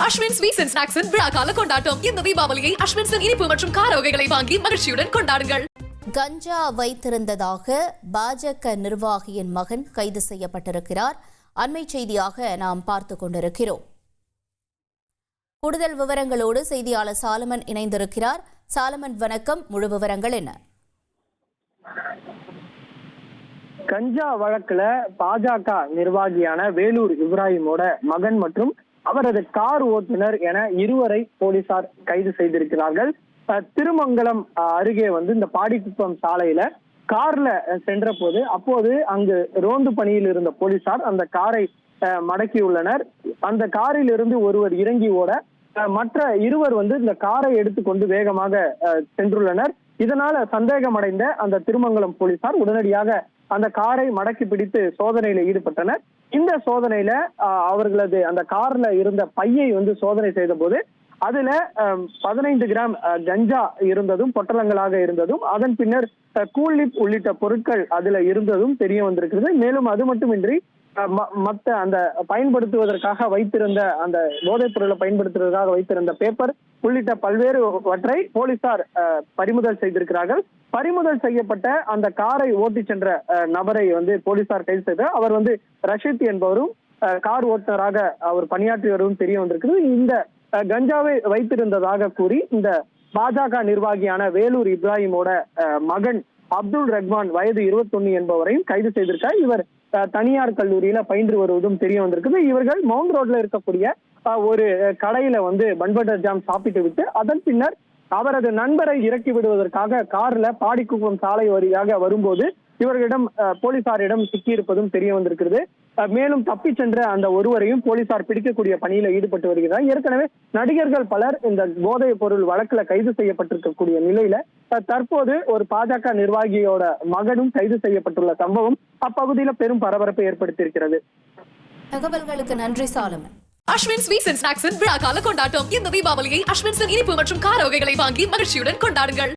Ashwin sweets and ஸ்நாக்ஸின் விழாக்கால கொண்டாட்டம். இந்த தீபாவளியை அஸ்வின்ஸின் இனிப்பு மற்றும் கார வகைகளை வாங்கி மகிழ்ச்சியுடன் கொண்டாடுங்கள். கஞ்சா வைத்திருந்ததாக பாஜக நிர்வாகியின் மகன் கைது செய்யப்பட்டிருக்கிறார். அண்மை செய்தியாக நாம் பார்த்து கொண்டிருக்கிறோம். கூடுதல் விவரங்களோடு செய்தியாளர் சாலமன் இணைந்திருக்கிறார். சாலமன், வணக்கம். முழு விவரங்கள் என்ன? கஞ்சா வழக்குல பாஜக நிர்வாகியான வேலூர் இப்ராஹிமோட மகன் மற்றும் அவரது கார் ஓட்டுநர் என இருவரை போலீசார் கைது செய்திருக்கிறார்கள். திருமங்கலம் அருகே இந்த பாடிக்குப்பம் சாலையில கார்ல சென்ற போது அப்போது அங்கு ரோந்து பணியில் இருந்த போலீசார் அந்த காரை மடக்கியுள்ளனர். அந்த காரில் இருந்து ஒருவர் இறங்கி ஓட மற்ற இருவர் இந்த காரை எடுத்துக்கொண்டு வேகமாக சென்றுள்ளனர். இதனால சந்தேகமடைந்த அந்த திருமங்கலம் போலீசார் உடனடியாக அந்த காரை மடக்கி பிடித்து சோதனையில ஈடுபட்டனர். இந்த சோதனையில அவர்களது அந்த கார்ல இருந்த பையை சோதனை செய்த போது அதுல 15 கிராம் கஞ்சா இருந்ததும் பொட்டலங்களாக இருந்ததும் அதன் பின்னர் கூலிப் உள்ளிட்ட பொருட்கள் அதுல இருந்ததும் தெரிய வந்திருக்கிறது. மேலும் அது மட்டுமின்றி மற்ற அந்த பயன்படுத்துவதற்காக வைத்திருந்த அந்த போதைப் பொருளை பயன்படுத்துவதற்காக வைத்திருந்த பேப்பர் உள்ளிட்ட பல்வேறுவற்றை போலீசார் பறிமுதல் செய்திருக்கிறார்கள். பறிமுதல் செய்யப்பட்ட அந்த காரை ஓட்டி சென்ற நபரை போலீசார் கைது செய்தார். அவர் ரஷீத் என்பவரும் கார் ஓட்டுநராக அவர் பணியாற்றி வருவதும் தெரிய வந்திருக்கிறது. இந்த கஞ்சாவை வைத்திருந்ததாக கூறி இந்த பாஜக நிர்வாகியான வேலூர் இப்ராஹிமோட மகன் அப்துல் ரஹ்மான் வயது 21 என்பவரையும் கைது செய்திருக்கார். இவர் தனியார் கல்லூரியில பயின்று வருவதும் தெரிய வந்திருக்குது. இவர்கள் மவுண்ட் ரோட்ல இருக்கக்கூடிய ஒரு கடையில பன்பட்டர் ஜாம் சாப்பிட்டு விட்டு அதன் பின்னர் அவரது நண்பரை இறக்கி விடுவதற்காக கார்ல பாடிக்குப்பம் சாலை வழியாக வரும்போது இவர்களிடம் போலீசாரிடம் சிக்கியிருப்பதும் தெரிய வந்திருக்கிறது. மேலும் தப்பி சென்ற அந்த ஒருவரையும் போலீசார் பிடிக்கக்கூடிய பணியில ஈடுபட்டு வருகிறார். ஏற்கனவே நடிகர்கள் பலர் இந்த போதைப் பொருள் வழக்குல கைது செய்யப்பட்டிருக்கக்கூடிய நிலையில தற்போது ஒரு பாஜக நிர்வாகியோட மகனும் கைது செய்யப்பட்டுள்ள சம்பவம் அப்பகுதியில பெரும் பரபரப்பை ஏற்படுத்தியிருக்கிறது. தகவல்களுக்கு நன்றி சாலமன். அஸ்வின் ஸ்வீட்ஸ் அண்ட் ஸ்நாக்ஸின் விழாக்கால கொண்டாட்டம். இந்த தீபாவளியை அஸ்வின்ஸின் இனிப்பு மற்றும் கார வகைகளை வாங்கி மகிழ்ச்சியுடன் கொண்டாடுங்கள்.